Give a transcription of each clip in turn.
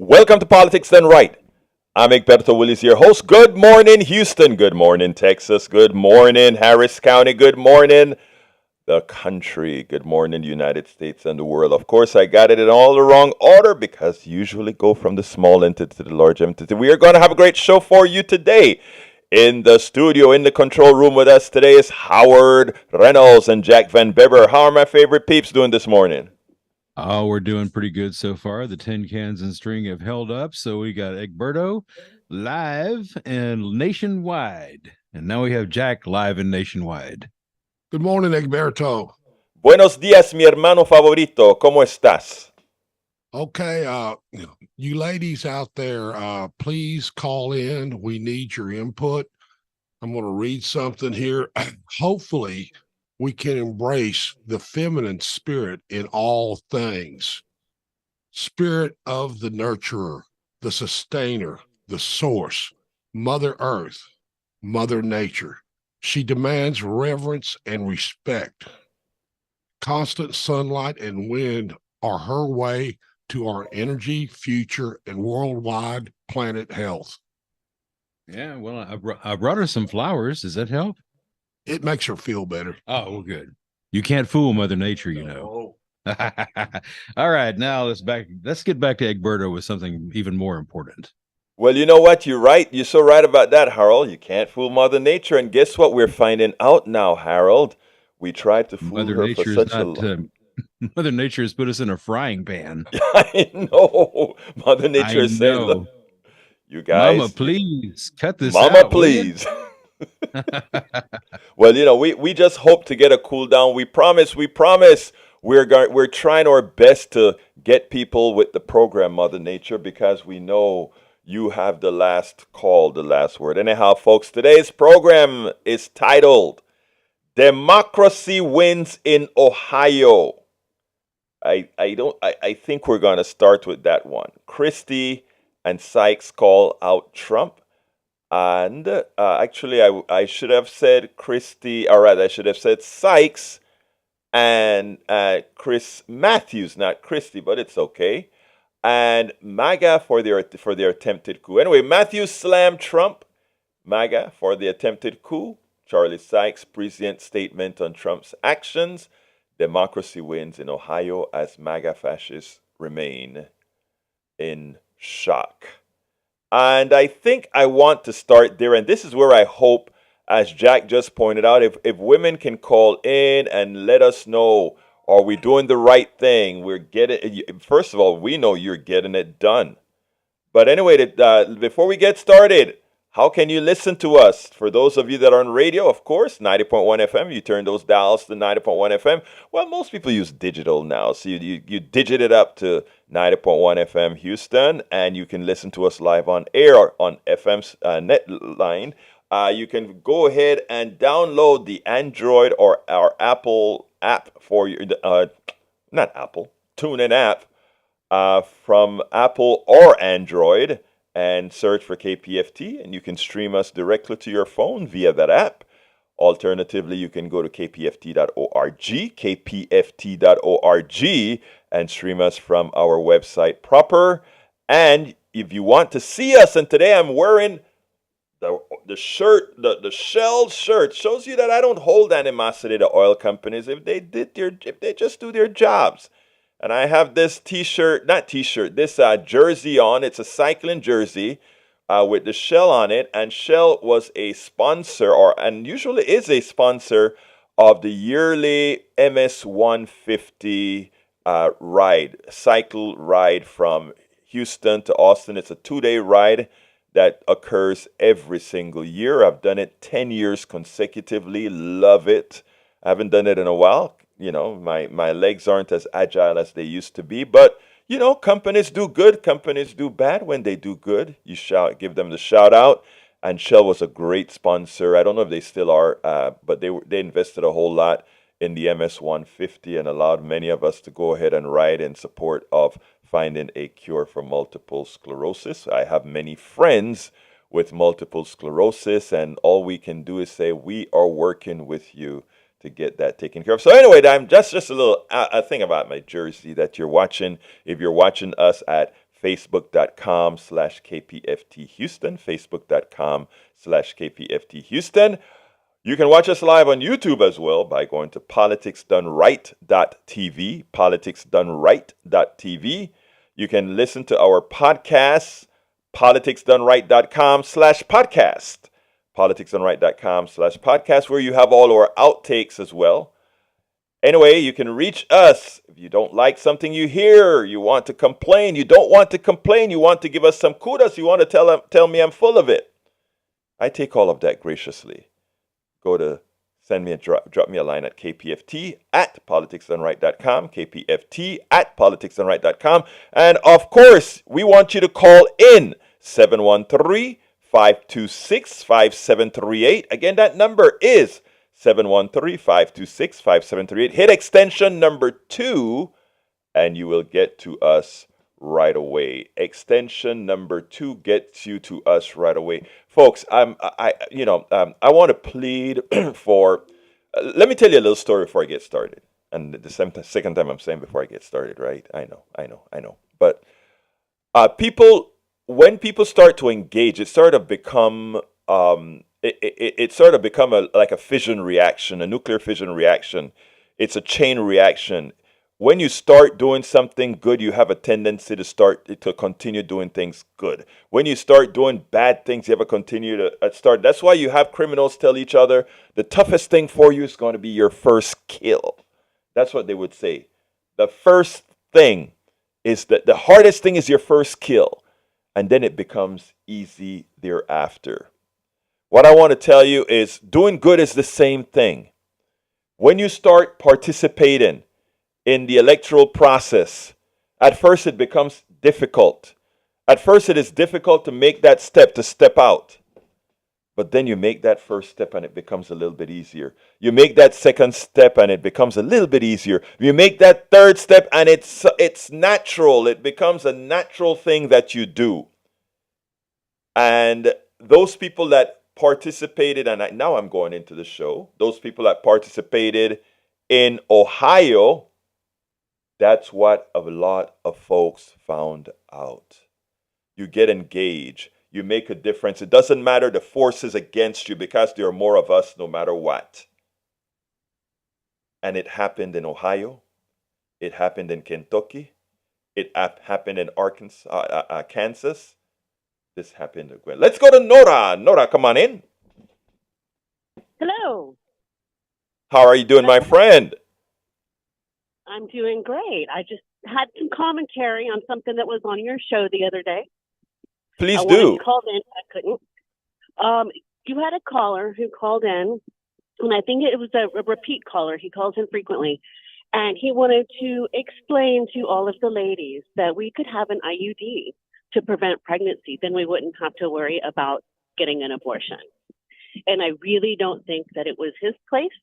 Welcome to Politics Done Right. I'm Egberto Willis, your host. Good morning, Houston. Good morning, Texas. Good morning, Harris County. Good morning, the country. Good morning, United States and the world. Of course, I got it in all the wrong order because usually go from the small entity to the large entity. We are going to have a great show for you today. In the studio, in the control room with us today is Howard Reynolds and Jack Van Beber. How are my favorite peeps doing this morning? Oh, we're doing pretty good so far. The tin cans and string have held up. So we got Egberto live and nationwide. And now we have Jack live and nationwide. Good morning, Egberto. Buenos días, mi hermano favorito. ¿Cómo estás? Okay, you ladies out there, please call in. We need your input. I'm going to read something here. Hopefully, we can embrace the feminine spirit in all things. Spirit of the nurturer, the sustainer, the source, Mother Earth, Mother Nature. She demands reverence and respect. Constant sunlight and wind are her way to our energy, future, and worldwide planet health. Yeah, well, I brought her some flowers. Does that help? It makes her feel better. Oh, well, good. You can't fool Mother Nature, you know. All right, now let's get back to Egberto with something even more important. Well, you know what? You're right. You're so right about that, Harold. You can't fool Mother Nature. And guess what? We're finding out now, Harold. We tried to fool Mother her Nature for is such not a long. Mother Nature has put us in a frying pan. I know. Mother Nature I is saying, know. look, you Mama, guys, please cut this Mama, out, will you? please. Well, we just hope to get a cool down. We promise. We're trying our best to get people with the program, Mother Nature, because we know you have the last call, the last word. Anyhow, folks, today's program is titled Democracy Wins in Ohio. I think we're gonna start with that one. Christie and Sykes call out Trump. And actually, I should have said Christie, all right, I should have said Sykes and Chris Matthews, not Christie, but it's okay. And MAGA for their attempted coup. Anyway, Matthews slammed Trump. MAGA for the attempted coup. Charlie Sykes' prescient statement on Trump's actions. Democracy wins in Ohio as MAGA fascists remain in shock. And I think I want to start there. And this is where I hope, as Jack just pointed out, if women can call in and let us know, are we doing the right thing? First of all, we know you're getting it done. But anyway, before we get started, how can you listen to us? For those of you that are on radio, of course, 90.1 FM, you turn those dials to 90.1 FM. Well, most people use digital now. So you digit it up to 90.1 FM Houston, and you can listen to us live on air on FM's net line. You can go ahead and download the Android or our Apple app for your, not Apple, TuneIn app from Apple or Android, and search for KPFT, and you can stream us directly to your phone via that app. Alternatively, you can go to kpft.org, kpft.org, and stream us from our website proper. And if you want to see us, and today I'm wearing the shirt, the Shell shirt, shows you that I don't hold animosity to oil companies if they just do their jobs. And I have this this jersey on. It's a cycling jersey with the Shell on it. And Shell was a sponsor, and usually is a sponsor of the yearly MS 150 cycle ride from Houston to Austin. It's a 2-day ride that occurs every single year. I've done it 10 years consecutively. Love it. I haven't done it in a while. My legs aren't as agile as they used to be, but companies do good, companies do bad. When they do good, give them the shout out. And Shell was a great sponsor. I don't know if they still are, but they invested a whole lot in the MS 150 and allowed many of us to go ahead and ride in support of finding a cure for multiple sclerosis. I have many friends with multiple sclerosis, and all we can do is say we are working with you to get that taken care of. So anyway, just a little thing about my jersey that you're watching. If you're watching us at Facebook.com/KPFT Houston, Facebook.com/KPFT Houston. You can watch us live on YouTube as well by going to politicsdoneright.tv, politicsdoneright.tv. You can listen to our podcasts, politicsdoneright.com/podcast, politicsdoneright.com/podcast, where you have all our outtakes as well. Anyway, you can reach us if you don't like something you hear, you want to complain, you don't want to complain, you want to give us some kudos, you want to tell me I'm full of it. I take all of that graciously. Send me drop me a line at kpft@politicsdoneright.com, kpft@politicsdoneright.com. And of course, we want you to call in 713-526-5738. Again, that number is 713-526-5738. Hit extension number 2 and you will get to us right away. Extension number 2 gets you to us right away. Folks, I want to plead for, let me tell you a little story before I get started. And the second time I'm saying before I get started, right? I know. But when people start to engage, it sort of become like a fission reaction, a nuclear fission reaction. It's a chain reaction. When you start doing something good, you have a tendency to continue doing things good. When you start doing bad things, you have a continue to start. That's why you have criminals tell each other, the toughest thing for you is going to be your first kill. That's what they would say. The first thing is that the hardest thing is your first kill, and then it becomes easy thereafter. What I want to tell you is doing good is the same thing. When you start participating in the electoral process, at first it becomes difficult. At first it is difficult to make that step, to step out. But then you make that first step and it becomes a little bit easier. You make that second step and it becomes a little bit easier. You make that third step and it's natural. It becomes a natural thing that you do. And those people that participated, and now I'm going into the show, those people that participated in Ohio, that's what a lot of folks found out. You get engaged. You make a difference. It doesn't matter the forces against you because there are more of us no matter what. And it happened in Ohio. It happened in Kentucky. It happened in Arkansas, Kansas. This happened again. Let's go to Nora. Nora, come on in. Hello. How are you doing, my friend? I'm doing great. I just had some commentary on something that was on your show the other day. Please I do. called in. I couldn't. You had a caller who called in, and I think it was a repeat caller. He calls in frequently. And he wanted to explain to all of the ladies that we could have an IUD to prevent pregnancy. Then we wouldn't have to worry about getting an abortion. And I really don't think that it was his place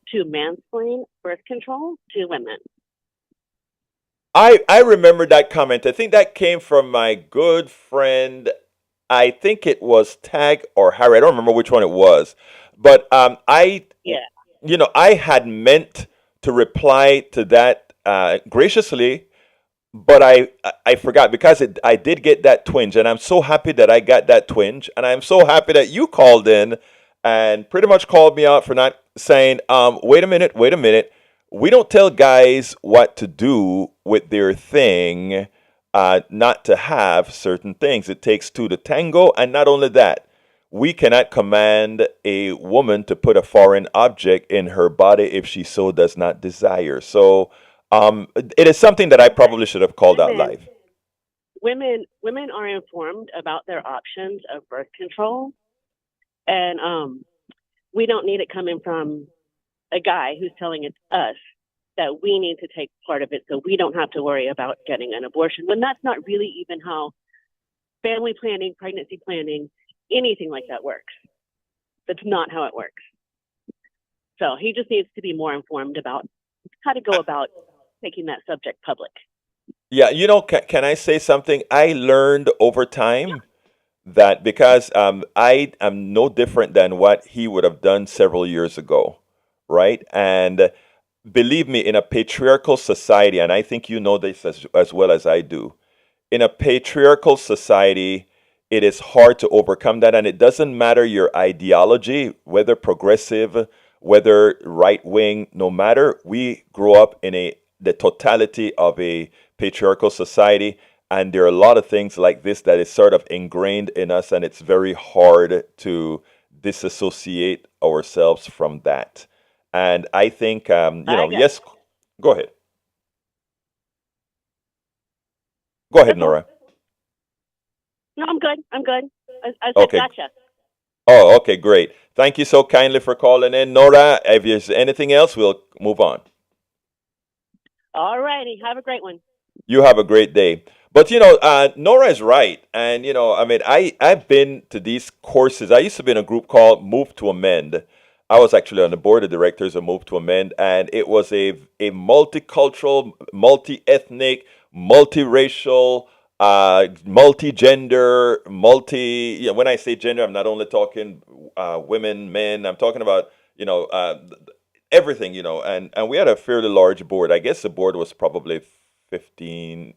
to mansplain birth control to women. I remember that comment. I think that came from my good friend. I think it was Tag or Harry. I don't remember which one it was. But I had meant to reply to that graciously, but I forgot because I did get that twinge. And I'm so happy that I got that twinge. And I'm so happy that you called in and pretty much called me out for not saying, wait a minute. We don't tell guys what to do with their thing, not to have certain things. It takes two to tango. And not only that, we cannot command a woman to put a foreign object in her body if she so does not desire. So it is something that I probably should have called out live. Women are informed about their options of birth control. And we don't need it coming from a guy who's telling us that we need to take part of it so we don't have to worry about getting an abortion, when that's not really even how family planning, pregnancy planning, anything like that works. That's not how it works. So he just needs to be more informed about how to go about making that subject public. Yeah, can I say something? I learned over time that because I am no different than what he would have done several years ago, right? And believe me, in a patriarchal society, and I think you know this as well as I do, in a patriarchal society, it is hard to overcome that. And it doesn't matter your ideology, whether progressive, whether right wing, no matter. We grow up in the totality of a patriarchal society. And there are a lot of things like this that is sort of ingrained in us, and it's very hard to disassociate ourselves from that. And I think, yes, go ahead. Go ahead, Nora. No, I'm good. I said Okay. gotcha. Oh, okay, great. Thank you so kindly for calling in, Nora. If there's anything else, we'll move on. All righty. Have a great one. You have a great day. But Nora is right, and I mean, I've been to these courses. I used to be in a group called Move to Amend. I was actually on the board of directors of Move to Amend, and it was a multicultural, multi-ethnic, multiracial, multi-gender, when I say gender, I'm not only talking women, men. I'm talking about everything. And we had a fairly large board. I guess the board was probably 15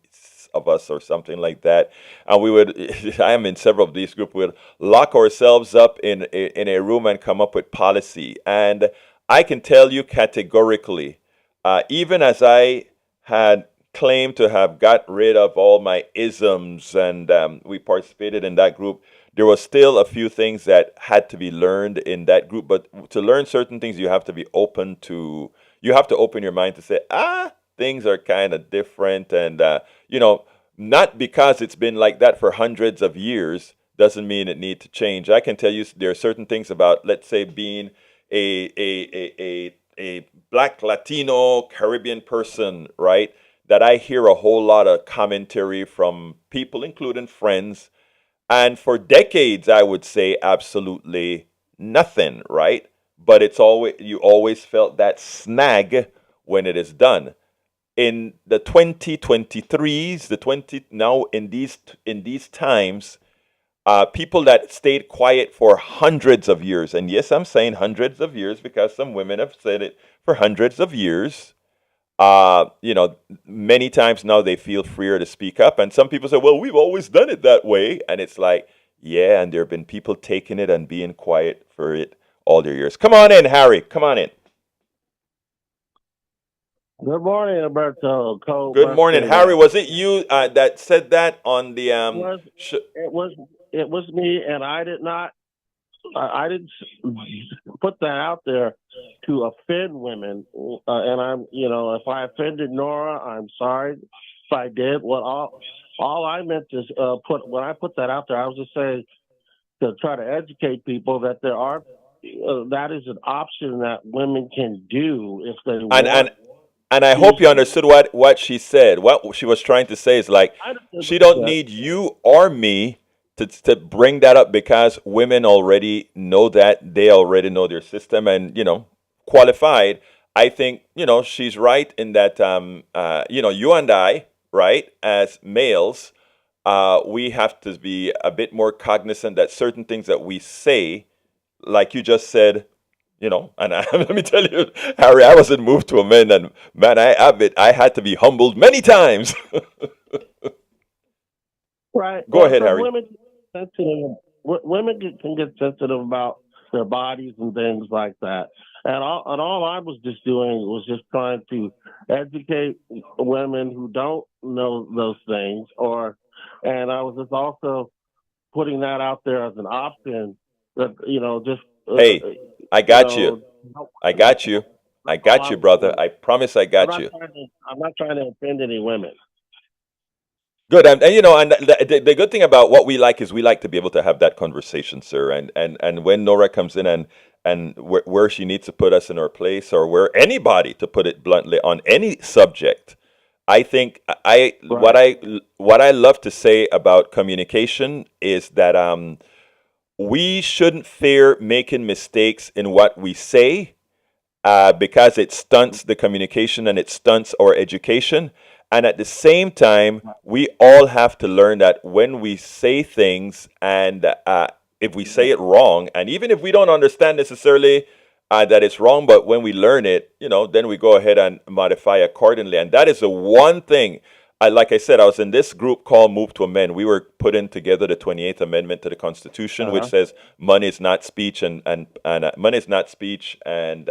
of us or something like that, and we would I am in several of these groups. We would lock ourselves up in a room and come up with policy. And I can tell you categorically, even as I had claimed to have got rid of all my isms, and we participated in that group, there was still a few things that had to be learned in that group. But to learn certain things, you have to be open to, you have to open your mind to say, things are kind of different. And, not because it's been like that for hundreds of years doesn't mean it need to change. I can tell you there are certain things about, let's say, being a Black Latino Caribbean person, right, that I hear a whole lot of commentary from people, including friends. And for decades, I would say absolutely nothing, right? But you always felt that snag when it is done. In the 2023s, now in these times, people that stayed quiet for hundreds of years, and yes, I'm saying hundreds of years because some women have said it for hundreds of years. Many times now they feel freer to speak up, and some people say, "Well, we've always done it that way," and it's like, yeah, and there have been people taking it and being quiet for it all their years. Come on in, Harry. Come on in. Good morning, Alberto. Good morning, Harry. Was it you that said that on the It was me, and I didn't put that out there to offend women. And I'm, if I offended Nora, I'm sorry if I did. All I meant is when I put that out there, I was just saying to try to educate people that there are that is an option that women can do if they want. And I hope you understood what she said. What she was trying to say is like, she don't need you or me to bring that up, because women already know that. They already know their system and, qualified. I think, she's right in that, you and I, right, as males, we have to be a bit more cognizant that certain things that we say, like you just said, and let me tell you, Harry, I wasn't moved to amend, and man, I had to be humbled many times. Right. Go ahead, Harry. Women can get sensitive about their bodies and things like that. And all I was just doing was just trying to educate women who don't know those things, and I was just also putting that out there as an option that, just. Hey, I got you. I got you. I got you, brother. I promise I got you. I'm not trying to offend any women. Good, and the good thing about what we like is we like to be able to have that conversation, sir. And when Nora comes in and where she needs to put us in our place, or where anybody, to put it bluntly, on any subject, I think what I love to say about communication is that we shouldn't fear making mistakes in what we say, because it stunts the communication and it stunts our education. And at the same time, we all have to learn that when we say things, and if we say it wrong, and even if we don't understand necessarily that it's wrong, but when we learn it, then we go ahead and modify accordingly. And that is the one thing like I said, I was in this group called Move to Amend. We were putting together the 28th Amendment to the Constitution, which says money is not speech and money is not speech and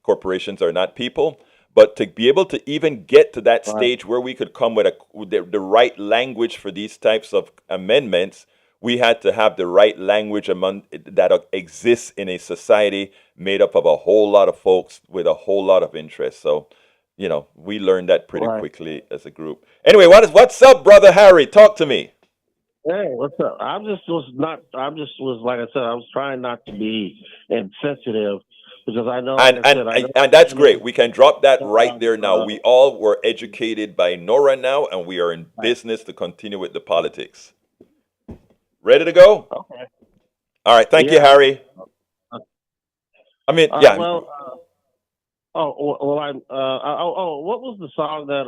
corporations are not people. But to be able to even get to that stage where we could come with the right language for these types of amendments, we had to have the right language that exists in a society made up of a whole lot of folks with a whole lot of interest. So, we learned that pretty quickly as a group. Anyway, what's up, brother Harry? Talk to me. Hey, what's up? I was like I said, I was trying not to be insensitive because I know, like I said, And that's great. We can drop that right there now. We all were educated by Nora now, and we are in business to continue with the politics. Ready to go? Okay. All right. Thank you, Harry. I mean, yeah. What was the song that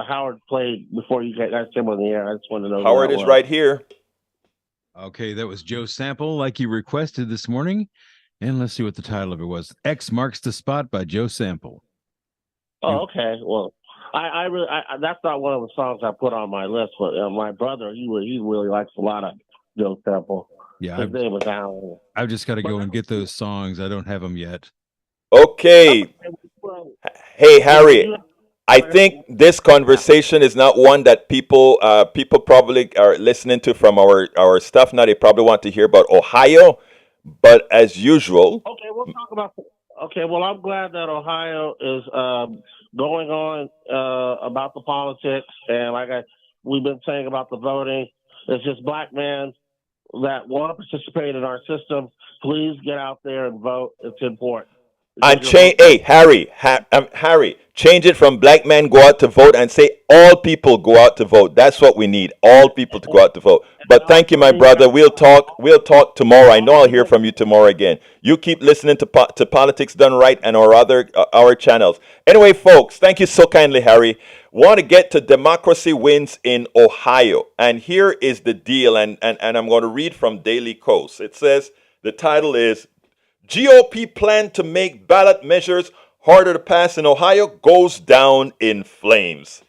Howard played before you guys came on the air? I just want to know. Howard is right here. Okay, that was Joe Sample, like you requested this morning. And let's see what the title of it was. X Marks the Spot by Joe Sample. Oh, okay. Well, I really that's not one of the songs I put on my list, but my brother, he really likes a lot of Joe Sample. Yeah, his name was Alan. I've just got to go and get those songs. I don't have them yet. Okay. Hey, Harry. I think this conversation is not one that people probably are listening to from our stuff now. They probably want to hear about Ohio, but as usual. Okay, we'll talk about. Okay, well, I'm glad that Ohio is going on about the politics, and we've been saying about the voting. It's just black men that want to participate in our system. Please get out there and vote. It's important. And change, hey, Harry, change it from black men go out to vote and say all people go out to vote. That's what we need. All people to go out to vote. But thank you, my brother. We'll talk tomorrow. I know I'll hear from you tomorrow again. You keep listening to Politics Done Right and our channels. Anyway, folks, thank you so kindly, Harry. Want to get to Democracy Wins in Ohio. And here is the deal. And I'm going to read from Daily Kos. It says, the title is, GOP plan to make ballot measures harder to pass in Ohio goes down in flames.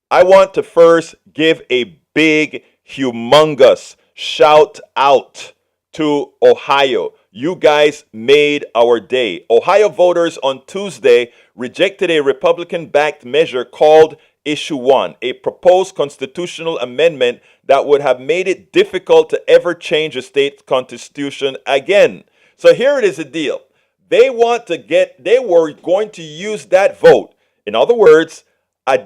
I want to first give a big, humongous shout out to Ohio. You guys made our day. Ohio voters on Tuesday rejected a Republican-backed measure called Issue 1, a proposed constitutional amendment that would have made it difficult to ever change a state constitution again. So here it is, a deal. They were going to use that vote. In other words,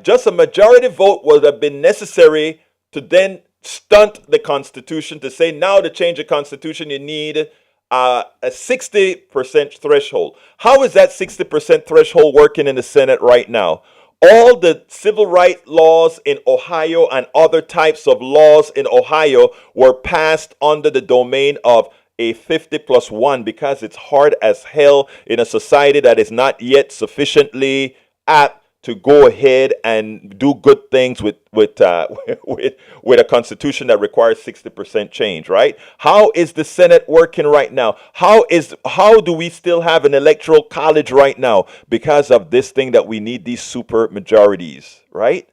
just a majority vote would have been necessary to then stunt the Constitution, to say now to change the Constitution you need a 60% threshold. How is that 60% threshold working in the Senate right now? All the civil rights laws in Ohio and other types of laws in Ohio were passed under the domain of a 50+1 because it's hard as hell in a society that is not yet sufficiently apt to go ahead and do good things with a constitution that requires 60% change, right? How is the Senate working right now? How do we still have an electoral college right now because of this thing that we need these super majorities, right?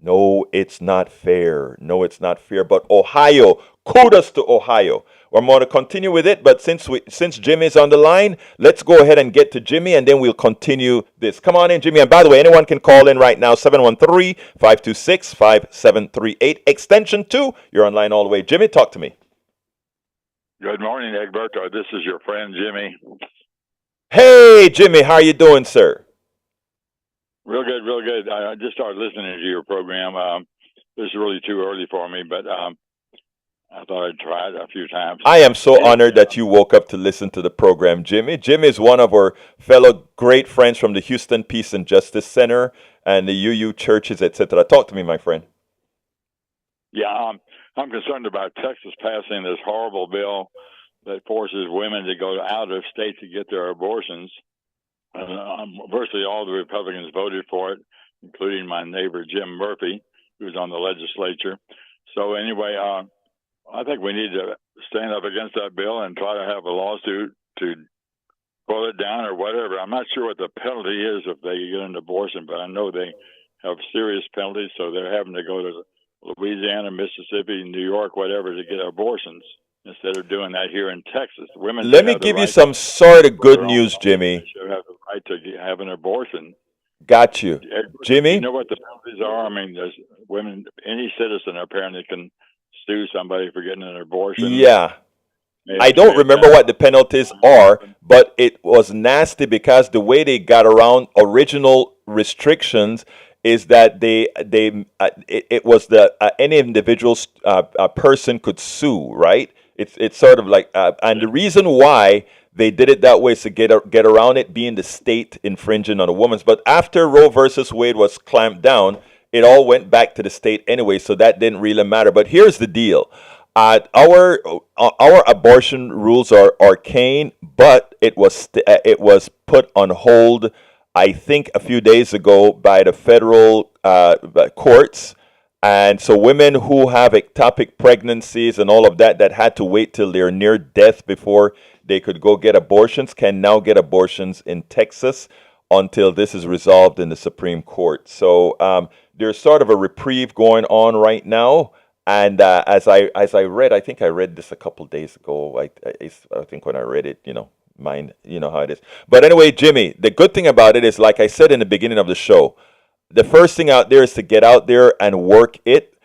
No, it's not fair. No, it's not fair. But Ohio, kudos to Ohio. We're going to continue with it, but since Jimmy's on the line, let's go ahead and get to Jimmy, and then we'll continue this. Come on in, Jimmy. And by the way, anyone can call in right now, 713-526-5738, extension 2. You're online all the way. Jimmy, talk to me. Good morning, Egberto. This is your friend, Jimmy. Hey, Jimmy. How are you doing, sir? Real good, real good. I just started listening to your program. This is really too early for me, but I thought I'd try it a few times. I am so honored that you woke up to listen to the program, Jimmy. Jimmy is one of our fellow great friends from the Houston Peace and Justice Center and the UU churches, etc. Talk to me, my friend. Yeah, I'm concerned about Texas passing this horrible bill that forces women to go out of state to get their abortions. Virtually all the Republicans voted for it, including my neighbor Jim Murphy, who's on the legislature. So anyway, I think we need to stand up against that bill and try to have a lawsuit to pull it down or whatever. I'm not sure what the penalty is if they get an abortion, but I know they have serious penalties, so they're having to go to Louisiana, Mississippi, New York, whatever, to get abortions instead of doing that here in Texas. Women Let should me have the give you right some sort of for good their own news, bodies. They Jimmy. should have the right to have an abortion. Got you. Do you Jimmy? know what the penalties are? I mean, there's women, any citizen apparently can sue somebody for getting an abortion. Yeah. May I have to don't pay remember what the penalties are, $10,000. but it was nasty because the way they got around original restrictions is that it was the any individual person could sue, right? It's sort of like and the reason why they did it that way is to get around it being the state infringing on a woman's. But after Roe versus Wade was clamped down, it all went back to the state anyway, so that didn't really matter. But here's the deal. Our abortion rules are arcane, but it was put on hold, I think, a few days ago by the federal courts, and so women who have ectopic pregnancies and all of that had to wait till they're near death before they could go get abortions can now get abortions in Texas until this is resolved in the Supreme Court. So there's sort of a reprieve going on right now. And as I read, I think I read this a couple days ago. I think when I read it, you know how it is. But anyway, Jimmy, the good thing about it is, like I said in the beginning of the show, the first thing out there is to get out there and work it.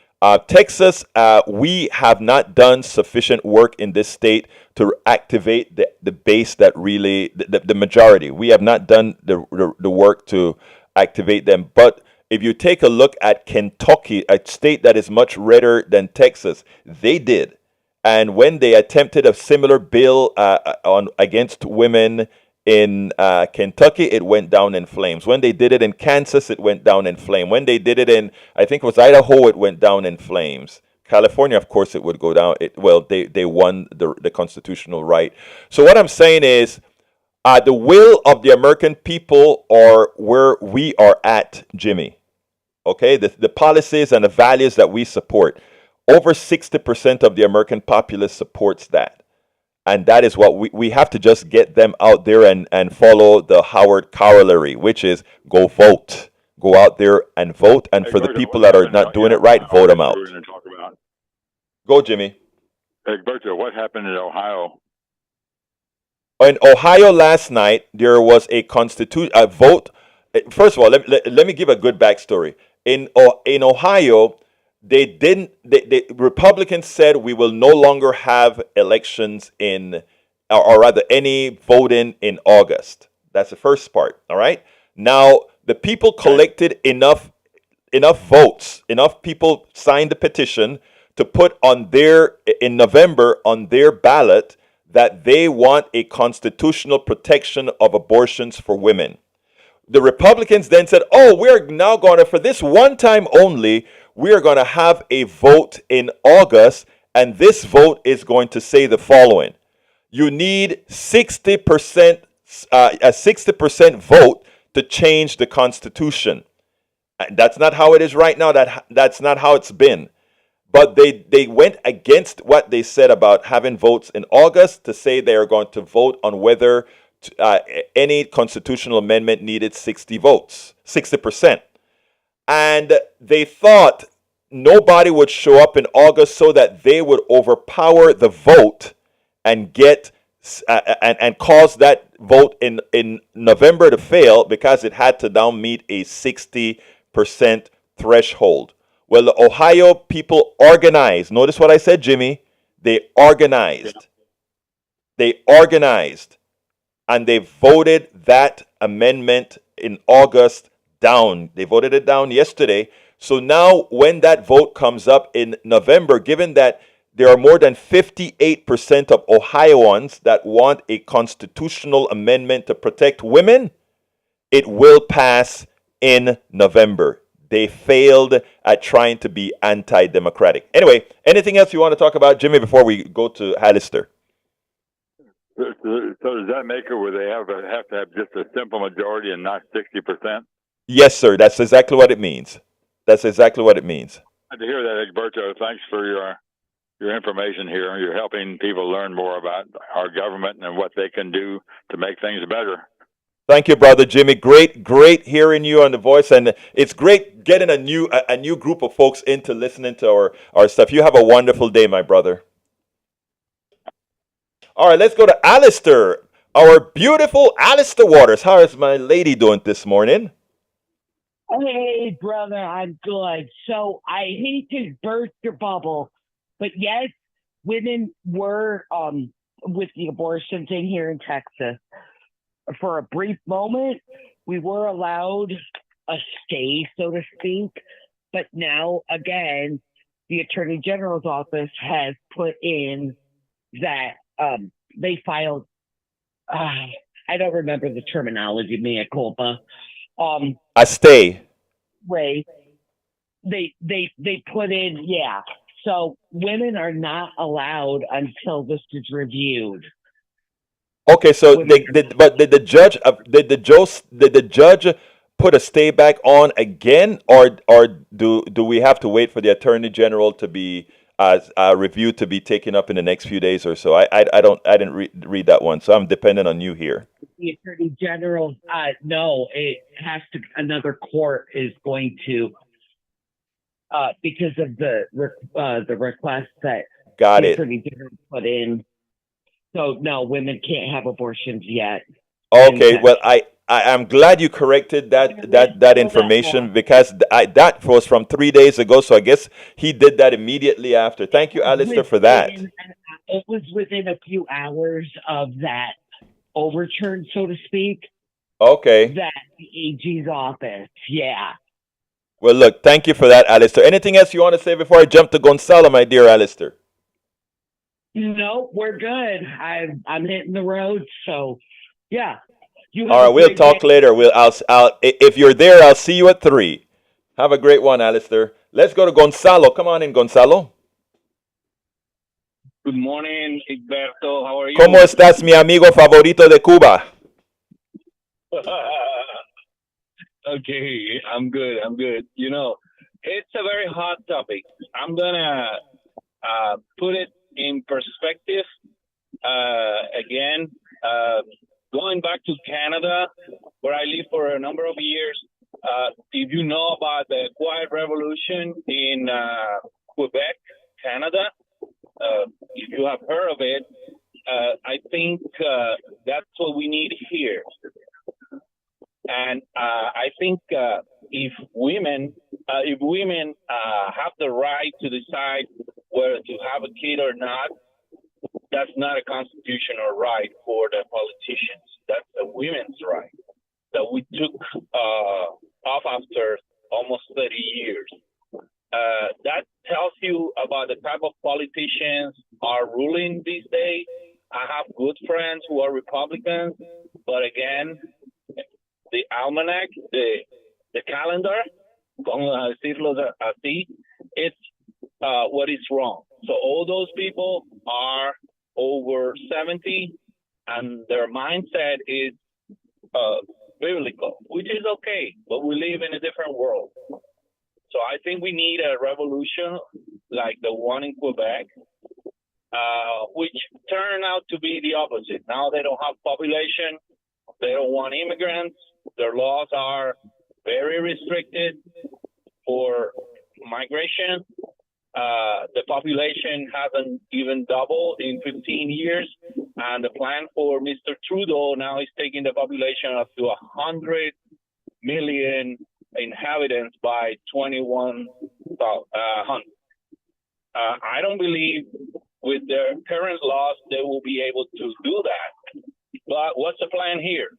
Texas, we have not done sufficient work in this state to activate the base that really, the majority. We have not done the work to activate them. But if you take a look at Kentucky, a state that is much redder than Texas, they did. And when they attempted a similar bill against women in Kentucky, it went down in flames. When they did it in Kansas, it went down in flames. When they did it in, I think it was Idaho, it went down in flames. California, of course, it would go down. They won the constitutional right. So what I'm saying is, the will of the American people are where we are at, Jimmy. Okay, the policies and the values that we support. Over 60% of the American populace supports that. And that is what we have to just get them out there and follow the Howard corollary, which is go vote. Go out there and vote. And for the people that are not doing it right, vote them out. Go, Jimmy. Egberto, what happened in Ohio? In Ohio last night, there was a vote. First of all, let me give a good backstory. In Ohio, the Republicans said we will no longer have elections or rather any voting in August. That's the first part. All right. Now the people collected enough votes, enough people signed the petition to put in November on their ballot that they want a constitutional protection of abortions for women. The Republicans then said, we're now going to, for this one time only, we're going to have a vote in August, and this vote is going to say the following. You need 60%, a 60% vote to change the Constitution. And that's not how it is right now. That's not how it's been. But they went against what they said about having votes in August to say they are going to vote on whether any constitutional amendment needed 60%. And they thought nobody would show up in August so that they would overpower the vote and get and cause that vote in November to fail because it had to now meet a 60% threshold. Well, the Ohio people organized. Notice what I said, Jimmy. They organized. They organized. And they voted that amendment in August down. They voted it down yesterday. So now when that vote comes up in November, given that there are more than 58% of Ohioans that want a constitutional amendment to protect women, it will pass in November. They failed at trying to be anti-democratic. Anyway, anything else you want to talk about, Jimmy, before we go to Hallister? So does that make it where they have to have just a simple majority and not 60%? Yes, sir. That's exactly what it means. That's exactly what it means. Glad to hear that, Egberto. Thanks for your information here. You're helping people learn more about our government and what they can do to make things better. Thank you, brother Jimmy. Great hearing you on the voice, and it's great getting a new group of folks into listening to our stuff. You have a wonderful day, my brother. All right, let's go to Alistair, our beautiful Alistair Waters. How is my lady doing this morning? Hey, brother, I'm good. So I hate to burst your bubble, but yes, women were with the abortion thing here in Texas. For a brief moment, we were allowed a stay, so to speak. But now, again, the Attorney General's office has put in that they filed, I don't remember the terminology, mea culpa. A stay. Way they put in, yeah. So women are not allowed until this is reviewed. Okay, so did the judge put a stay back on again, or do we have to wait for the Attorney General to be review to be taken up in the next few days or so? I didn't read that one, so I'm dependent on you here. The Attorney General, no, it has to. Another court is going to, because of the request that Got the it. Attorney General put in. So no, women can't have abortions yet. Okay, well, I'm glad you corrected that information, because that was from 3 days ago. So I guess he did that immediately after. Thank you, Alistair, for that. It was within a few hours of that overturn, so to speak. Okay. That the AG's office, yeah. Well, look, thank you for that, Alistair. Anything else you want to say before I jump to Gonzalo, my dear Alistair? No, we're good. I'm hitting the road, so yeah. All right, we'll talk later. I'll if you're there, I'll see you at 3. Have a great one, Alistair. Let's go to Gonzalo. Come on in, Gonzalo. Good morning, Egberto. How are you? ¿Cómo estás, mi amigo favorito de Cuba? Okay, I'm good. You know, it's a very hot topic. I'm gonna put it in perspective. Again, going back to Canada, where I lived for a number of years. If you know about the Quiet Revolution in Quebec, Canada, if you have heard of it, I think that's what we need here. And I think if women have the right to decide whether to have a kid or not, that's not a constitutional right for the politicians. That's a women's right that we took off after almost 30 years. That tells you about the type of politicians are ruling these days. I have good friends who are Republicans, but again, the almanac, the calendar, como decirlo así, it's what is wrong. So all those people are over 70, and their mindset is biblical, which is okay, but we live in a different world. So I think we need a revolution like the one in Quebec, which turned out to be the opposite. Now they don't have population. They don't want immigrants. Their laws are very restricted for migration. The population hasn't even doubled in 15 years. And the plan for Mr. Trudeau now is taking the population up to 100 million inhabitants by 2100. I don't believe with their current laws they will be able to do that. But what's the plan here?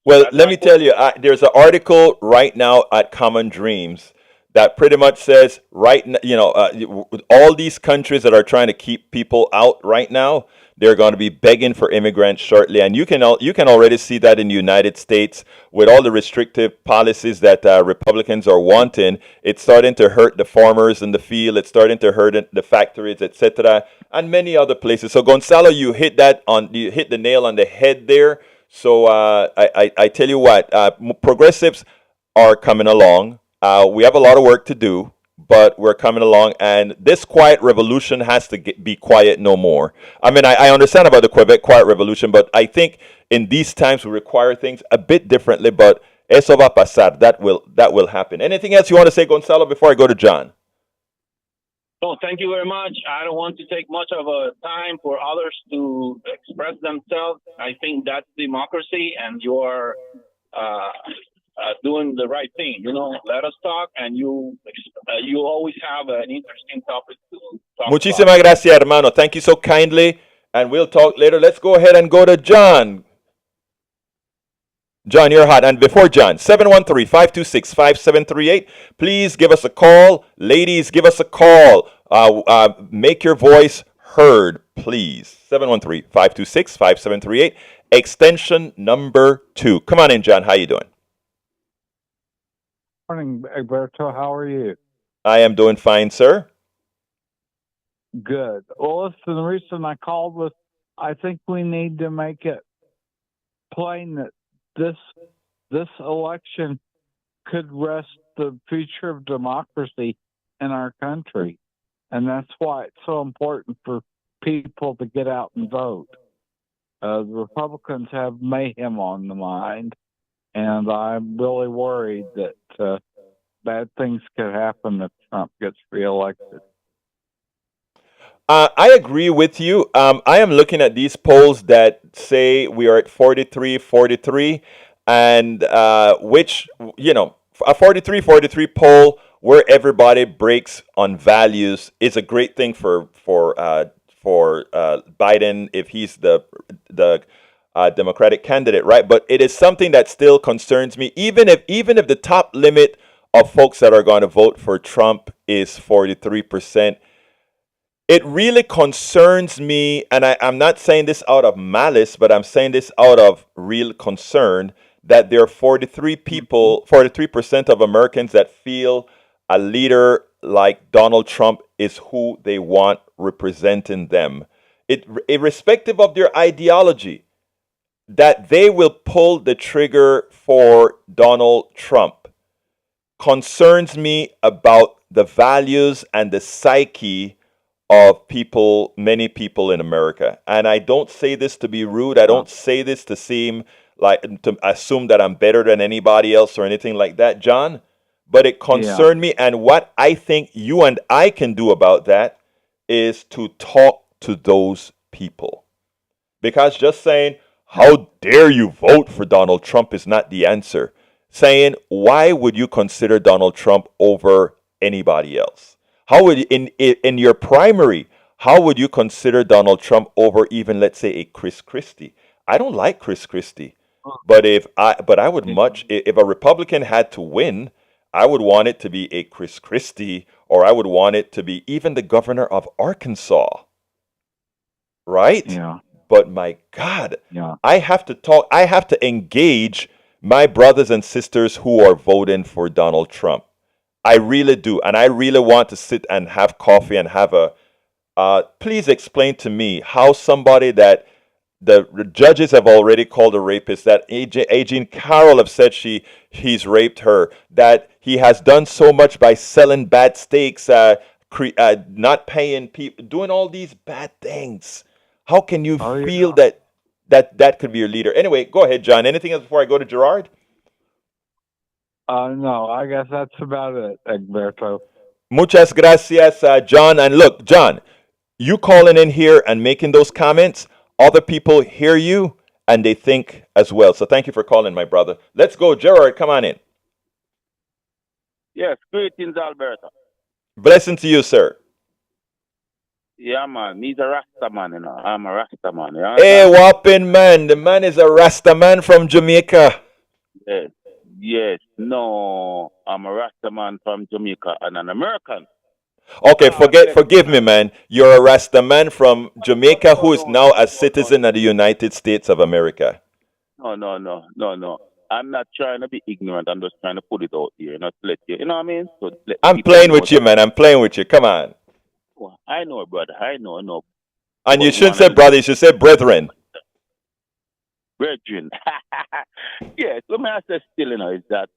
Well, let me tell you, there's an article right now at Common Dreams that pretty much says all these countries that are trying to keep people out right now, they're going to be begging for immigrants shortly, and you can already see that in the United States with all the restrictive policies that Republicans are wanting. It's starting to hurt the farmers in the field. It's starting to hurt the factories, etc., and many other places. So, Gonzalo, you hit the nail on the head there. So I tell you what, progressives are coming along. We have a lot of work to do. but we're coming along, and this quiet revolution has to be quiet no more. I mean, I understand about the Quebec quiet revolution, but I think in these times we require things a bit differently. But eso va a pasar. That will happen. Anything else you want to say, Gonzalo, before I go to John? No, thank you very much. I don't want to take much of a time for others to express themselves. I think that's democracy, and you're doing the right thing. Let us talk, and you always have an interesting topic to talk Muchísimas about. gracias, hermano. Thank you so kindly, and we'll talk later. Let's go ahead and go to John. John, you're hot. And before John, 713-526-5738. Please give us a call. Ladies, give us a call. Make your voice heard, please. 713-526-5738. Extension number 2. Come on in, John. How you doing? Morning, Alberto. How are you? I am doing fine, sir. Good. Well, listen, the reason I called was I think we need to make it plain that this election could rest the future of democracy in our country. And that's why it's so important for people to get out and vote. The Republicans have mayhem on the mind, and I'm really worried that bad things could happen if Trump gets reelected. I agree with you. I am looking at these polls that say we are at 43-43, and which, a 43-43 poll where everybody breaks on values is a great thing for Biden if he's the Democratic candidate, right? But it is something that still concerns me, even if the top limit of folks that are going to vote for Trump is 43%. It really concerns me, and I'm not saying this out of malice, but I'm saying this out of real concern, that there are 43% of Americans that feel a leader like Donald Trump is who they want representing them. Irrespective of their ideology, that they will pull the trigger for Donald Trump concerns me about the values and the psyche of many people in America. And I don't say this to be rude. I don't say this to seem like to assume that I'm better than anybody else or anything like that, John. But it concerned me. And what I think you and I can do about that is to talk to those people. Because just saying, how dare you vote for Donald Trump is not the answer. Saying, why would you consider Donald Trump over anybody else? How would in your primary, how would you consider Donald Trump over even, let's say, a Chris Christie? I don't like Chris Christie, but I would much, if a Republican had to win, I would want it to be a Chris Christie, or I would want it to be even the governor of Arkansas. Right? Yeah. But my God, Yeah. I have to talk, I have to engage my brothers and sisters who are voting for Donald Trump. I really do. And I really want to sit and have coffee and have please explain to me how somebody that the judges have already called a rapist, that Agent Carroll have said he's raped her, that he has done so much by selling bad steaks, not paying people, doing all these bad things. How can you feel that could be your leader? Anyway, go ahead, John. Anything else before I go to Gerard? No, I guess that's about it, Egberto. Muchas gracias, John. And look, John, you calling in here and making those comments, other people hear you and they think as well. So thank you for calling, my brother. Let's go, Gerard. Come on in. Yes, greetings, Alberto. Blessing to you, sir. Yeah, man. He's a Rasta man, I'm a Rasta man. Hey, whopping man. The man is a Rasta man from Jamaica. Yes. No, I'm a Rasta man from Jamaica and an American. Okay, forgive me, man. You're a Rasta man from Jamaica who is now a citizen of the United States of America. No. I'm not trying to be ignorant. I'm just trying to put it out here, not let you. You know what I mean? So I'm playing with you, man. I'm playing with you. Come on. I know, brother. I know. And you shouldn't say brother. You should say brethren. Brethren. Yes. Let me ask you still, is that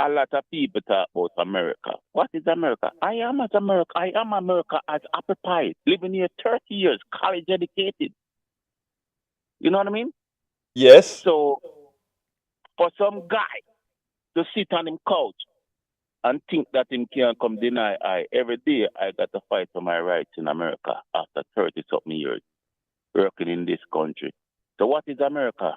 a lot of people talk about America. What is America? I am as America. I am America as apple pie, living here 30 years, college educated. You know what I mean? Yes. So for some guy to sit on him couch and think that him can come deny I every day I got to fight for my rights in America after 30 something years working in this country. So what is America?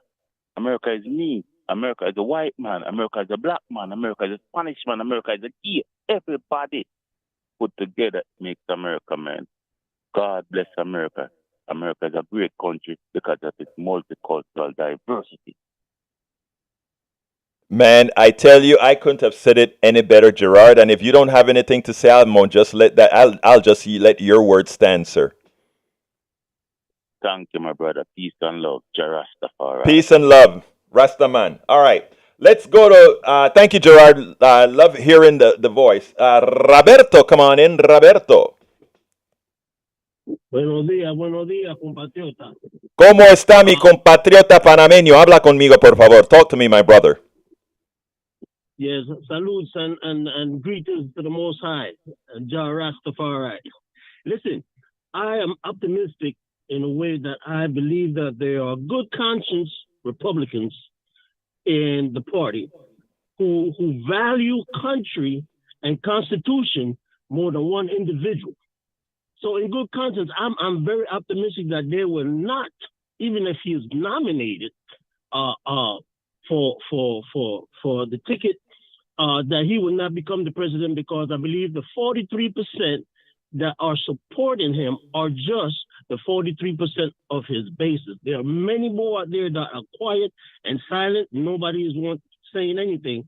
America is me. America is a white man. America is a black man. America is a Spanish man. America is a gay. Everybody put together makes America, man. God bless America. America is a great country because of its multicultural diversity. Man, I tell you, I couldn't have said it any better, Gerard. And if you don't have anything to say, I'll just let that. I'll just let your word stand, sir. Thank you, my brother. Peace and love, Jarastafari. Peace and love, Rastaman. All right, let's go to. Thank you, Gerard. Love hearing the voice. Roberto, come on in, Roberto. Buenos días, compatriota. ¿Cómo está mi compatriota panameño? Habla conmigo, por favor. Talk to me, my brother. Yes, salutes and greetings to the Most High, Jah Rastafari. Listen, I am optimistic in a way that I believe that there are good conscience Republicans in the party who value country and constitution more than one individual. So in good conscience, I'm very optimistic that they will not, even if he is nominated for the ticket, that he will not become the president, because I believe the 43% that are supporting him are just the 43% of his basis. There are many more out there that are quiet and silent. Nobody is saying anything.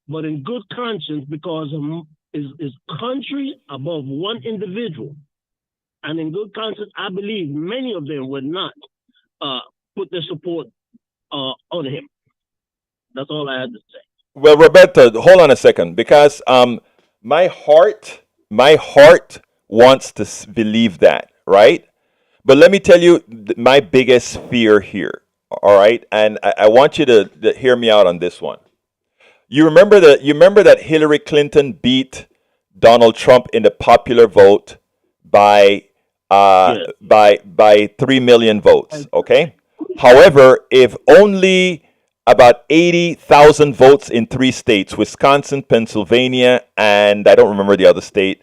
But in good conscience, because is country above one individual. And in good conscience, I believe many of them would not put their support on him. That's all I had to say. Well, Roberto, hold on a second, because my heart wants to believe that, right? But let me tell you my biggest fear here, all right? And I want you to hear me out on this one. You remember that Hillary Clinton beat Donald Trump in the popular vote by 3 million votes, okay? However, if only about 80,000 votes in 3 states, Wisconsin, Pennsylvania, and I don't remember the other state,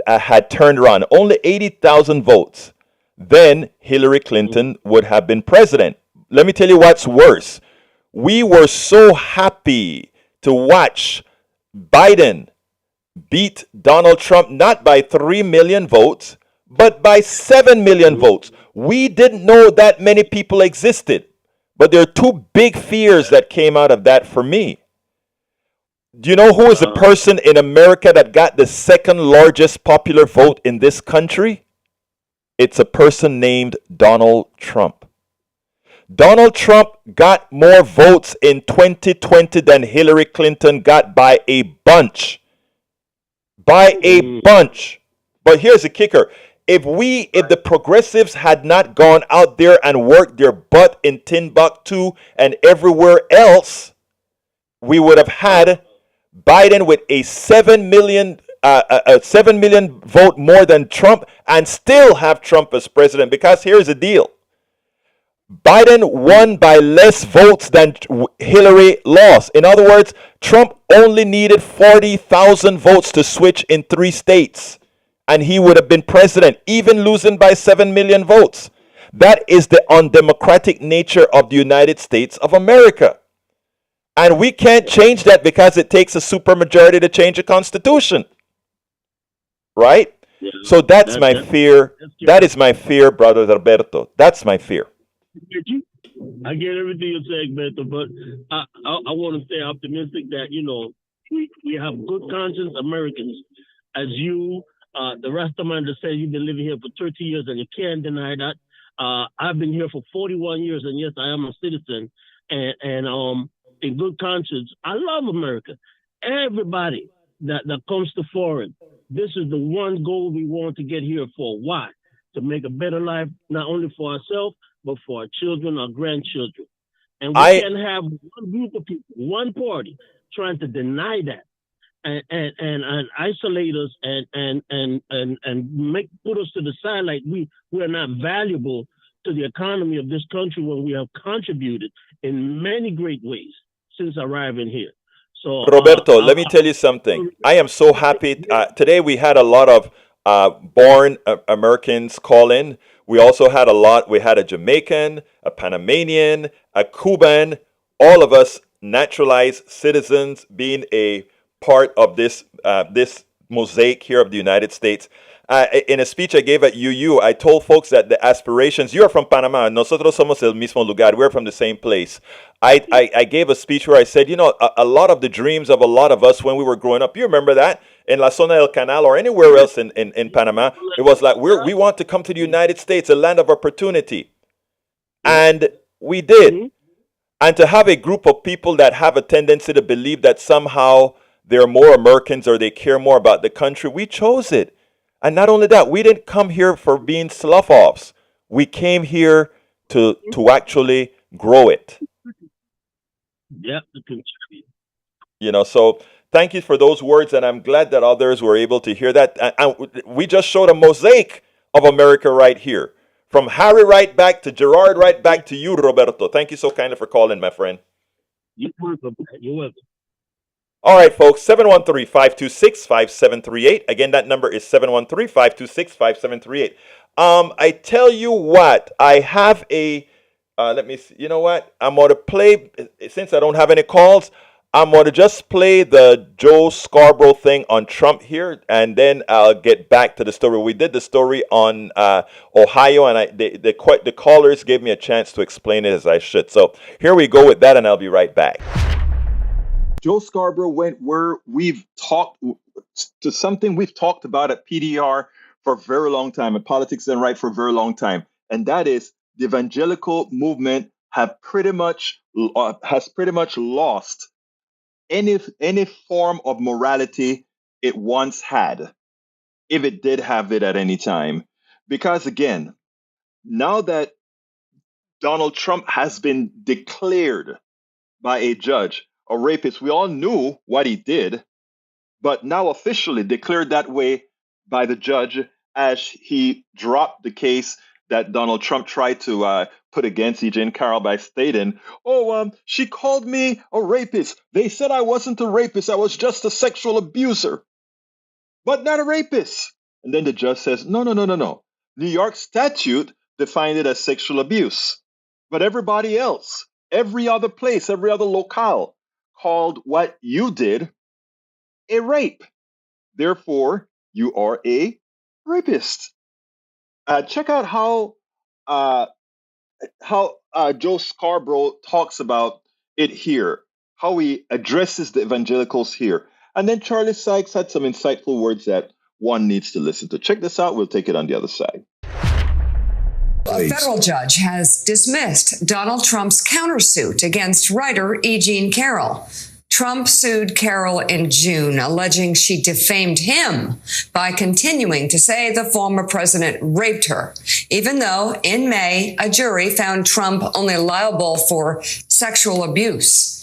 had turned around, only 80,000 votes, then Hillary Clinton would have been president. Let me tell you what's worse. We were so happy to watch Biden beat Donald Trump not by 3 million votes, but by 7 million votes. We didn't know that many people existed. But there are 2 big fears that came out of that for me. Do you know who is the person in America that got the 2nd largest popular vote in this country? It's a person named Donald Trump. Donald Trump got more votes in 2020 than Hillary Clinton got by a bunch. By a bunch. But here's the kicker. If the progressives had not gone out there and worked their butt in Timbuktu and everywhere else, we would have had Biden with a 7 million vote more than Trump, and still have Trump as president. Because here's the deal. Biden won by less votes than Hillary lost. In other words, Trump only needed 40,000 votes to switch in 3 states. And he would have been president, even losing by 7 million votes. That is the undemocratic nature of the United States of America. And we can't change that because it takes a supermajority to change a constitution. Right? Yeah, so that's my fear. That is my fear, Brother Roberto. That's my fear. I get everything you're saying, Beto, but I want to stay optimistic that, we have good conscience Americans, as you, the Rastaman that says you've been living here for 30 years and you can't deny that. I've been here for 41 years, and yes, I am a citizen. And in good conscience, I love America. Everybody that comes to foreign, this is the one goal we want to get here for. Why? To make a better life, not only for ourselves, but for our children, our grandchildren. And we can have one group of people, one party, trying to deny that and isolate us and make put us to the side like we're not valuable to the economy of this country when we have contributed in many great ways since arriving here. So Roberto, let me tell you something. I am so happy. Today we had a lot of born Americans call in. We also had we had a Jamaican, a Panamanian, a Cuban, all of us naturalized citizens being a part of this mosaic here of the United States. In a speech I gave at UU, I told folks that the aspirations, you are from Panama, nosotros somos el mismo lugar, we're from the same place. I gave a speech where I said, a lot of the dreams of a lot of us when we were growing up, you remember that? In La Zona del Canal or anywhere else in Panama, it was like, we want to come to the United States, a land of opportunity. And we did. And to have a group of people that have a tendency to believe that somehow they're more Americans or they care more about the country, we chose it. And not only that, we didn't come here for being slough-offs. We came here to actually grow it. Yeah, to contribute. So thank you for those words, and I'm glad that others were able to hear that. And we just showed a mosaic of America right here. From Harry right back to Gerard right back to you, Roberto. Thank you so kindly for calling, my friend. You're welcome. You're welcome. All right, folks, 713-526-5738. Again, that number is 713-526-5738. I tell you what, I have let me see. You know what? I'm going to play, since I don't have any calls, I'm going to just play the Joe Scarborough thing on Trump here, and then I'll get back to the story. We did the story on Ohio, and the callers gave me a chance to explain it as I should. So here we go with that, and I'll be right back. Joe Scarborough went where we've talked to something we've talked about at PDR for a very long time, at Politics Done Right for a very long time, and that is the evangelical movement has pretty much lost any form of morality it once had, if it did have it at any time. Because again, now that Donald Trump has been declared by a judge a rapist, we all knew what he did, but now officially declared that way by the judge as he dropped the case that Donald Trump tried to put against E. Carroll by stating, she called me a rapist. They said I wasn't a rapist. I was just a sexual abuser, but not a rapist. And then the judge says, no. New York statute defined it as sexual abuse. But everybody else, every other place, every other locale called what you did a rape. Therefore, you are a rapist. Check out how Joe Scarborough talks about it here, how he addresses the evangelicals here. And then Charlie Sykes had some insightful words that one needs to listen to. Check this out. We'll take it on the other side. A federal judge has dismissed Donald Trump's countersuit against writer E. Carroll. Trump sued Carroll in June, alleging she defamed him by continuing to say the former president raped her, even though in May, a jury found Trump only liable for sexual abuse.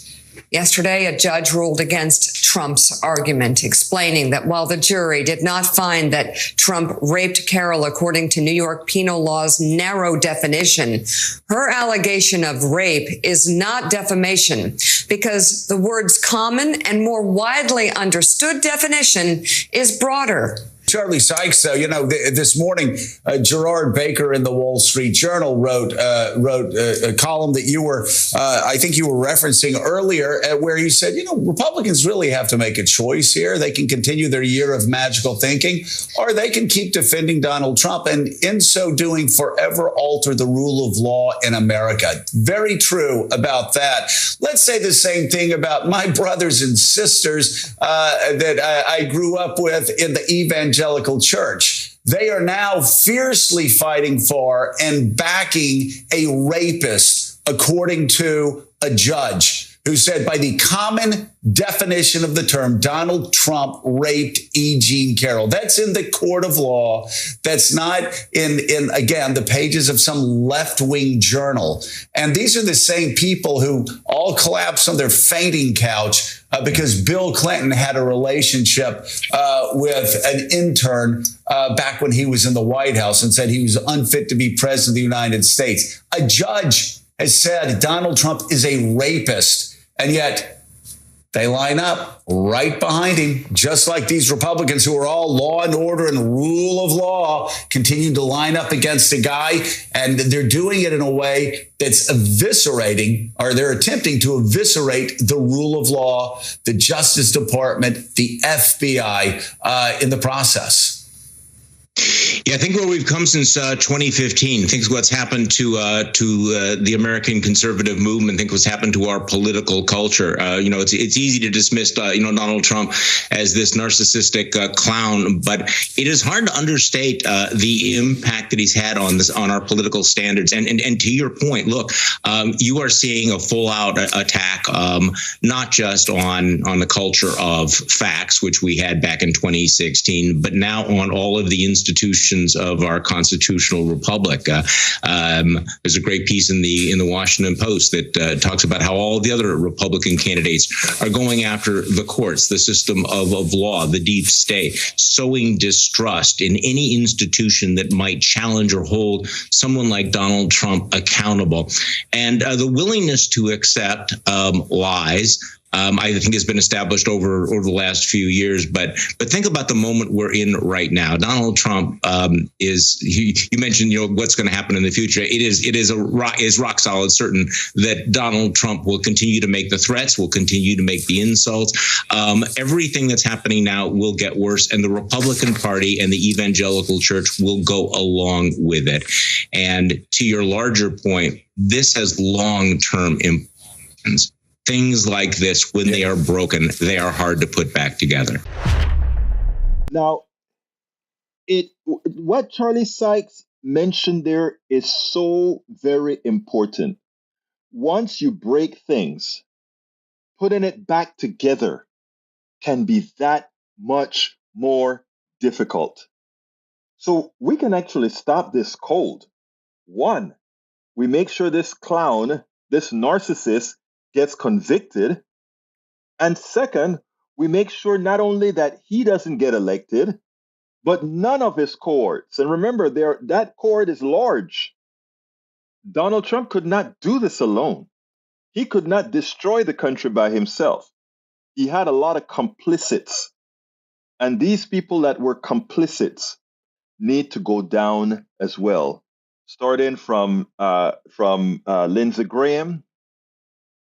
Yesterday, a judge ruled against Trump's argument, explaining that while the jury did not find that Trump raped Carroll according to New York penal law's narrow definition, her allegation of rape is not defamation because the word's common and more widely understood definition is broader. Charlie Sykes, though, this morning, Gerard Baker in the Wall Street Journal wrote a column that you were, I think you were referencing earlier, where he said, Republicans really have to make a choice here. They can continue their year of magical thinking, or they can keep defending Donald Trump and in so doing forever alter the rule of law in America. Very true about that. Let's say the same thing about my brothers and sisters that I grew up with in the Evangelical Church. They are now fiercely fighting for and backing a rapist, according to a judge. who said, by the common definition of the term, Donald Trump raped E. Jean Carroll. That's in the court of law. That's not in again, the pages of some left-wing journal. And these are the same people who all collapsed on their fainting couch because Bill Clinton had a relationship with an intern back when he was in the White House and said he was unfit to be president of the United States. A judge has said Donald Trump is a rapist, and yet they line up right behind him, just like these Republicans who are all law and order and rule of law, continue to line up against a guy. And they're doing it in a way that's eviscerating, or they're attempting to eviscerate the rule of law, the Justice Department, the FBI in the process. Yeah, I think where we've come since 2015. Think what's happened to the American conservative movement. Think what's happened to our political culture. It's easy to dismiss Donald Trump as this narcissistic clown, but it is hard to understate the impact that he's had on our political standards. And to your point, look, you are seeing a full out attack, not just on the culture of facts, which we had back in 2016, but now on all of the institutions of our constitutional republic. There's a great piece in the Washington Post that talks about how all the other Republican candidates are going after the courts, the system of law, the deep state, sowing distrust in any institution that might challenge or hold someone like Donald Trump accountable. And the willingness to accept lies, I think has been established over the last few years. But think about the moment we're in right now. Donald Trump you mentioned what's going to happen in the future. It is rock solid certain that Donald Trump will continue to make the threats, will continue to make the insults. Everything that's happening now will get worse, and the Republican Party and the evangelical church will go along with it. And to your larger point, this has long-term implications. Things like this, when they are broken, they are hard to put back together. Now, what Charlie Sykes mentioned there is so very important. Once you break things, putting it back together can be that much more difficult. So we can actually stop this cold. One, we make sure this clown, this narcissist, gets convicted. And second, we make sure not only that he doesn't get elected, but none of his cohorts. And remember, that cohort is large. Donald Trump could not do this alone. He could not destroy the country by himself. He had a lot of complicits. And these people that were complicits need to go down as well, starting from Lindsey Graham,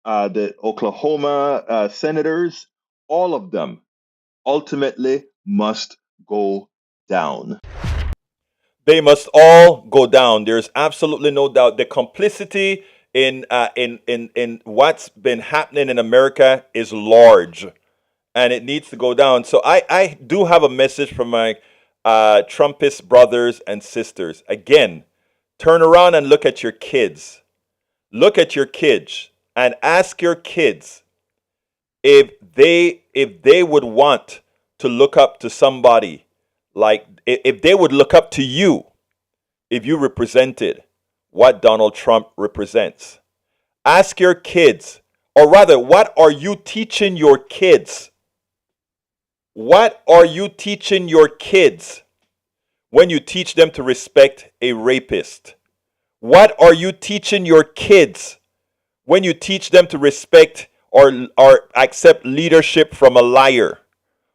the Oklahoma senators, all of them ultimately must go down. They must all go down. There's absolutely no doubt. The complicity in what's been happening in America is large, and it needs to go down. So I do have a message from my Trumpist brothers and sisters. Again, turn around and look at your kids. Look at your kids. And ask your kids if they would want to look up to somebody, like if they would look up to you if you represented what Donald Trump represents. Ask your kids, or rather, what are you teaching your kids? What are you teaching your kids when you teach them to respect a rapist? What are you teaching your kids when you teach them to respect or accept leadership from a liar?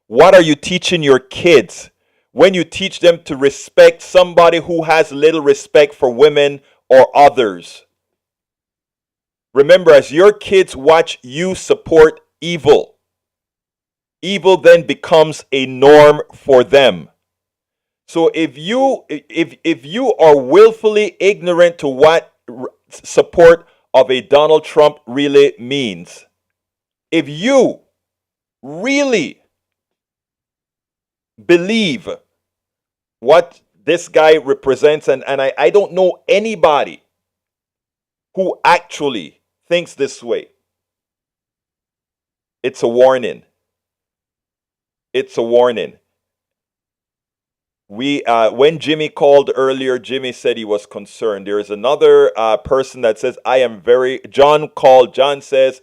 What are you teaching your kids when you teach them to respect somebody who has little respect for women or others? Remember, as your kids watch you support evil, evil then becomes a norm for them. So if you are willfully ignorant to what support of a Donald Trump really means, if you really believe what this guy represents, and I don't know anybody who actually thinks this way, It's a warning. It's a warning. When Jimmy called earlier, Jimmy said he was concerned. There is another person that says, John called. John says,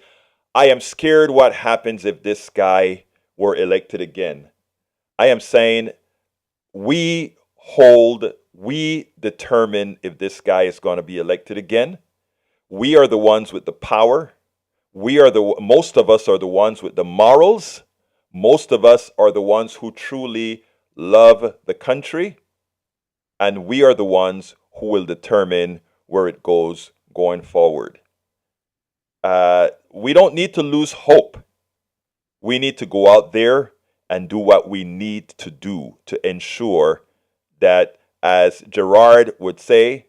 I am scared what happens if this guy were elected again. I am saying we determine if this guy is going to be elected again. We are the ones with the power. Most of us are the ones with the morals. Most of us are the ones who truly love the country. And we are the ones who will determine where it goes going forward. We don't need to lose hope. We need to go out there and do what we need to do to ensure that, as Gerard would say,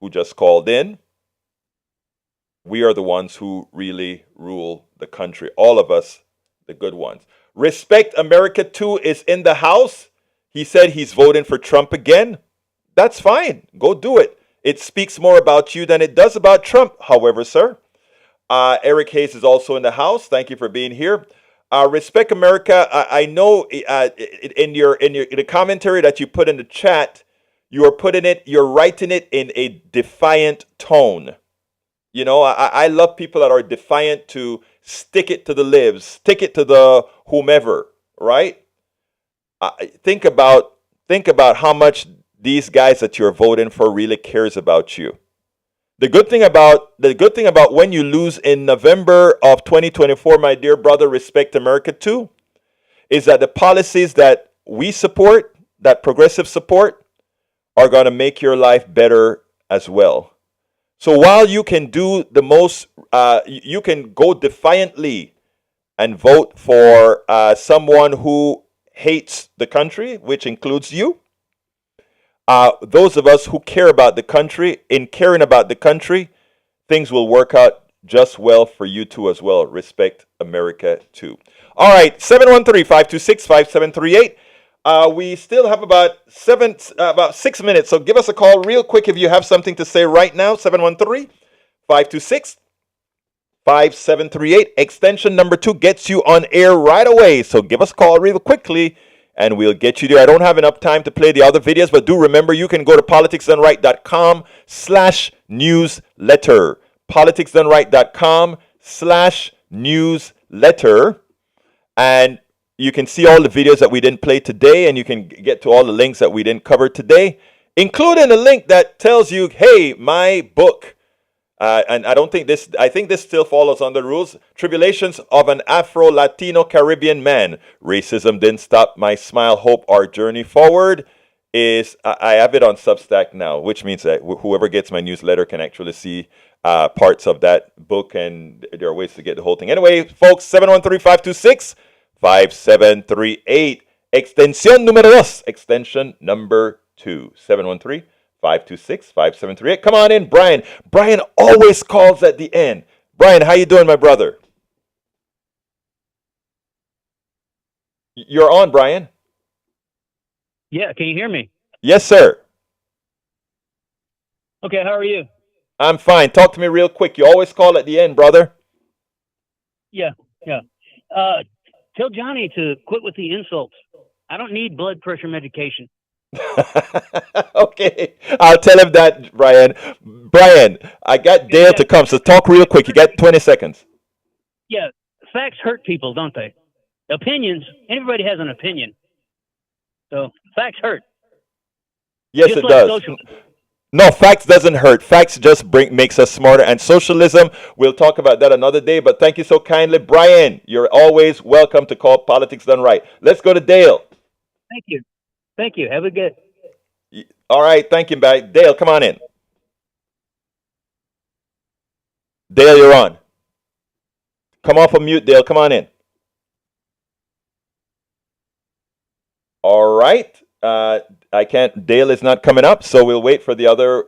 who just called in, we are the ones who really rule the country. All of us, the good ones. Respect America 2 is in the house. He said he's voting for Trump again. That's fine. Go do it. It speaks more about you than it does about Trump, however, sir. Eric Hayes is also in the house. Thank you for being here. Respect America. I know in the commentary that you put in the chat, you're writing it in a defiant tone. You know, I love people that are defiant to stick it to the libs, stick it to the whomever, right? Think about how much these guys that you're voting for really cares about you. The good thing about when you lose in November of 2024, my dear brother, Respect America 2, is that the policies that we support, that progressive support, are going to make your life better as well. So while you can do the most, you can go defiantly and vote for someone who hates the country, which includes you. Those of us who care about the country, in caring about the country, things will work out just well for you too as well. Respect America too. All right, 713-526-5738. We still have about 6 minutes, so give us a call real quick if you have something to say right now. 713-526-5738. Extension number 2 gets you on air right away, so give us a call real quickly and we'll get you there. I don't have enough time to play the other videos, but do remember you can go to politicsdoneright.com/newsletter. politicsdoneright.com/newsletter. And you can see all the videos that we didn't play today, and you can get to all the links that we didn't cover today, including a link that tells you, hey, my book, and I think this still follows under rules. Tribulations of an Afro-Latino-Caribbean Man. Racism Didn't Stop My Smile, Hope, Our Journey Forward. I have it on Substack now, which means that whoever gets my newsletter can actually see parts of that book, and there are ways to get the whole thing. Anyway, folks, 713-526-5738. Extension numero 2. Extension number 2. 713-526-5738. Come on in, Brian. Brian always calls at the end. Brian, how you doing, my brother? You're on, Brian. Yeah, can you hear me? Yes, sir. Okay, how are you? I'm fine. Talk to me real quick. You always call at the end, brother. Yeah. Tell Johnny to quit with the insults. I don't need blood pressure medication. Okay, I'll tell him that, Brian. Brian, I got Dale to come, so talk real quick. You got 20 seconds. Yeah, facts hurt people, don't they? Opinions, everybody has an opinion. So, facts hurt. Yes, Just it like does. socialism. No, facts doesn't hurt. Facts just makes us smarter. And socialism, we'll talk about that another day. But thank you so kindly. Brian, you're always welcome to call Politics Done Right. Let's go to Dale. Thank you. Thank you. Have a good. All right. Thank you, Dale, come on in. Dale, you're on. Come off of mute, Dale. Come on in. All right. I can't. Dale is not coming up, so we'll wait for the other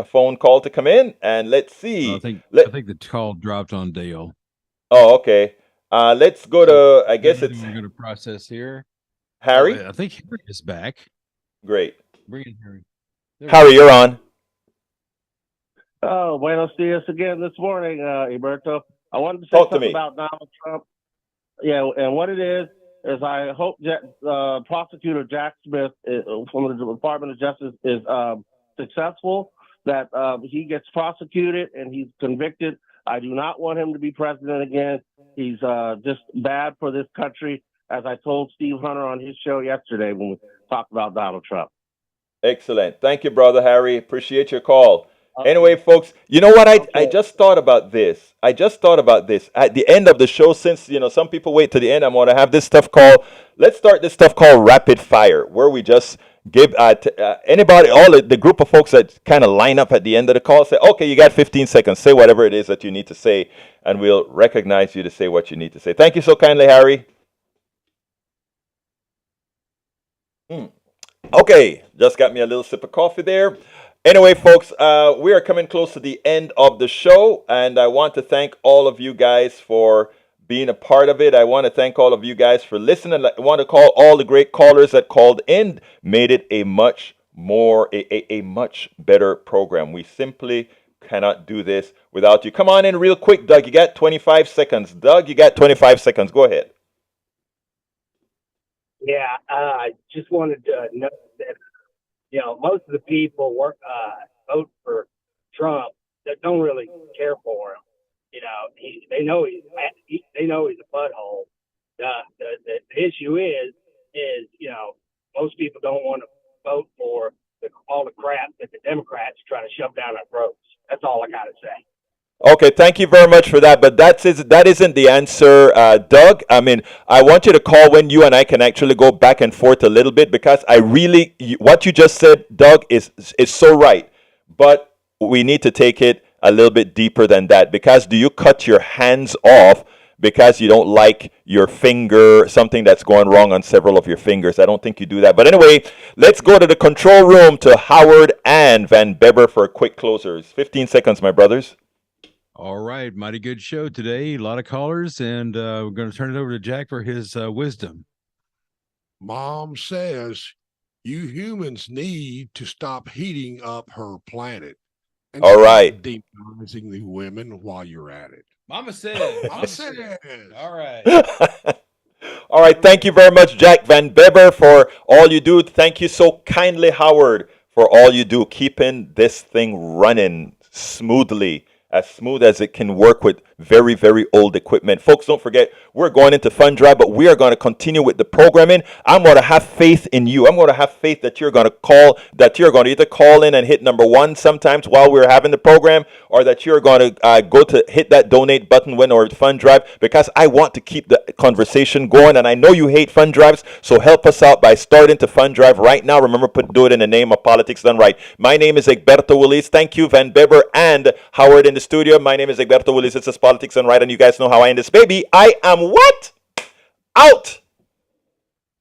phone call to come in, and let's see. I think the call dropped on Dale. Oh, okay. Let's go to. I guess it's. We're going to process here. Harry. I think Harry is back. Great. Bring in Harry. Harry, you're on. Oh, buenos dias again this morning, Eberto. I wanted to say Talk to something me. about Donald Trump. Yeah, and what it is I hope Prosecutor Jack Smith from the Department of Justice is successful, that he gets prosecuted and he's convicted. I do not want him to be president again. He's just bad for this country, as I told Steve Hunter on his show yesterday when we talked about Donald Trump. Excellent. Thank you, Brother Harry. Appreciate your call. Anyway, folks, you know what? I just thought about this. At the end of the show, since, some people wait to the end, I'm going to have this stuff let's start this stuff called Rapid Fire, where we just give anybody, the group of folks that kind of line up at the end of the call, say, okay, you got 15 seconds. Say whatever it is that you need to say, and we'll recognize you to say what you need to say. Thank you so kindly, Harry. Okay, just got me a little sip of coffee there. Anyway, folks, we are coming close to the end of the show, and I want to thank all of you guys for being a part of it. I want to thank all of you guys for listening. I want to call all the great callers that called in, made it a much better program. We simply cannot do this without you. Come on in real quick, Doug. You got 25 seconds. Doug, you got 25 seconds. Go ahead. Yeah, I just wanted to note that, most of the people vote for Trump that don't really care for him. They know he's a butthole. The issue is most people don't want to vote for all the crap that the Democrats try to shove down our throats. That's all I got to say. Okay, thank you very much for that, but that isn't the answer, Doug. I mean, I want you to call when you and I can actually go back and forth a little bit, because what you just said, Doug, is so right, but we need to take it a little bit deeper than that, because do you cut your hands off because you don't like your finger, something that's going wrong on several of your fingers? I don't think you do that. But anyway, let's go to the control room to Howard and Van Beber for quick closers. 15 seconds, my brothers. All right, mighty good show today. A lot of callers, and we're going to turn it over to Jack for his wisdom. Mom says you humans need to stop heating up her planet. And all right. Demonizing the women while you're at it. Mama said. Mama said. All right. All right. Thank you very much, Jack Van Beber, for all you do. Thank you so kindly, Howard, for all you do, keeping this thing running smoothly. As smooth as it can work with very, very old equipment. Folks, don't forget, we're going into Fund Drive, but we are going to continue with the programming. I'm going to have faith in you. I'm going to have faith that you're going to either call in and hit number 1 sometimes while we're having the program, or that you're going to go to hit that donate button when or Fund Drive, because I want to keep the conversation going, and I know you hate Fund Drives, so help us out by starting to Fund Drive right now. Remember, do it in the name of Politics Done Right. My name is Egberto Willis. Thank you, Van Beber and Howard in the studio. My name is Egberto Willis. This is Politics Done Right, and you guys know how I end this baby. I am what? Out!